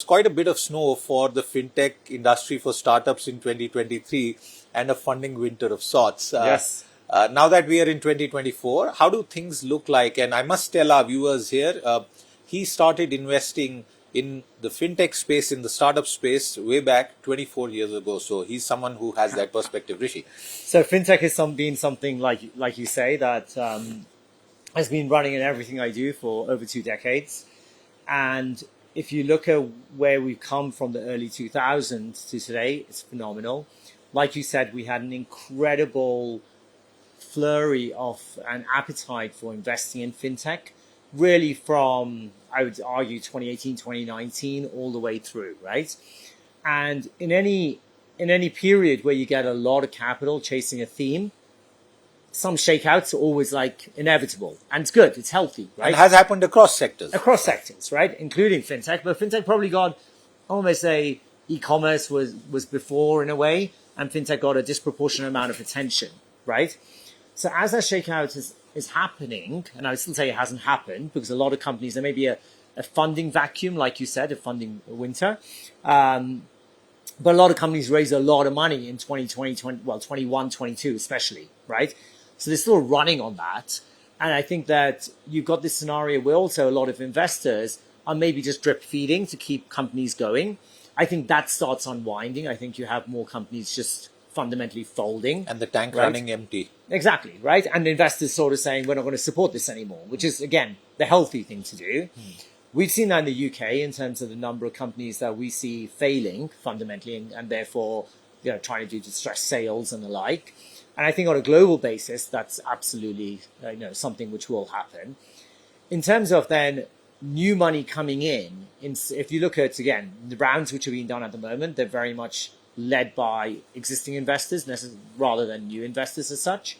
Quite a bit of snow for the fintech industry for startups in 2023 and a funding winter of sorts. Yes. Now that we are in 2024, how do things look like? And I must tell our viewers here, he started investing in the fintech space, in the startup space, way back 24 years ago. So he's someone who has that perspective. Rishi. So fintech has been something like you say that has been running in everything I do for over 2 decades. And if you look at where we've come from the early 2000s to today, it's phenomenal. Like you said, we had an incredible flurry of an appetite for investing in fintech, really from, I would argue, 2018, 2019, all the way through, right? And in any period where you get a lot of capital chasing a theme, some shakeouts are always like inevitable, and it's good, it's healthy, right? And has happened across sectors. Across sectors, right? Including fintech, but fintech probably got, almost say, e-commerce was before in a way, and fintech got a disproportionate amount of attention, right? So as that shakeout is happening, and I would still say it hasn't happened because a lot of companies, there may be a funding vacuum, like you said, a funding winter. But a lot of companies raised a lot of money in 2020, 21, 22 especially, right? So they're still running on that. And I think that you've got this scenario where also a lot of investors are maybe just drip feeding to keep companies going. I think that starts unwinding. I think you have more companies just fundamentally folding. And the tank right? running empty. Exactly, right? And the investors sort of saying, we're not going to support this anymore, which is, again, the healthy thing to do. We've seen that in the UK in terms of the number of companies that we see failing fundamentally and therefore, trying to do distressed sales and the like. And I think on a global basis, that's absolutely, something which will happen. In terms of then new money coming in, if you look at, again, the rounds which are being done at the moment, they're very much led by existing investors rather than new investors as such.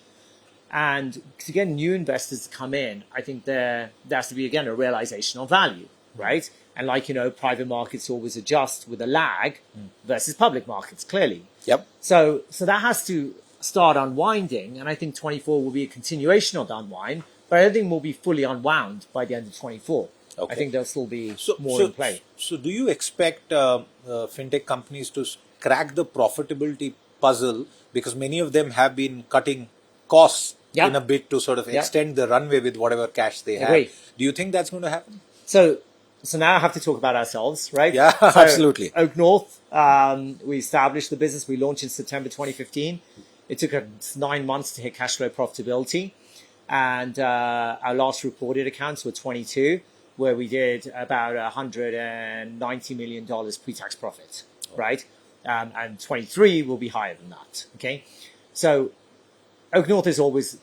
And to get new investors to come in, I think there has to be, again, a realization of value, right? And private markets always adjust with a lag versus public markets, clearly. Yep. So that has to start unwinding. And I think 24 will be a continuation of the unwind, but I don't think we'll be fully unwound by the end of 24. Okay. I think there'll still be more in play. So do you expect fintech companies to crack the profitability puzzle? Because many of them have been cutting costs in a bit to sort of extend the runway with whatever cash they have. Do you think that's going to happen? So now I have to talk about ourselves, right? Yeah, absolutely. OakNorth, we established the business. We launched in September 2015. It took us 9 months to hit cash flow profitability. And our last reported accounts were 22, where we did about $190 million pre-tax profit, right? And 23 will be higher than that, okay? So OakNorth is always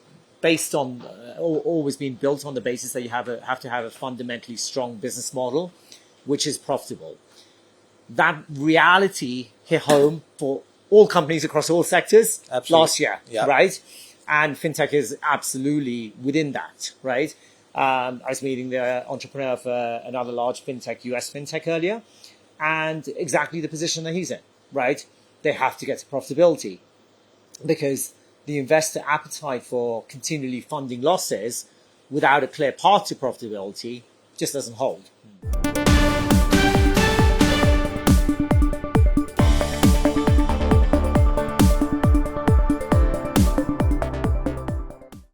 always been built on the basis that you have to have a fundamentally strong business model, which is profitable. That reality hit home for all companies across all sectors last year, right? And fintech is absolutely within that, right? I was meeting the entrepreneur for another large fintech, US fintech earlier, and exactly the position that he's in, right? They have to get to profitability because the investor appetite for continually funding losses without a clear path to profitability just doesn't hold.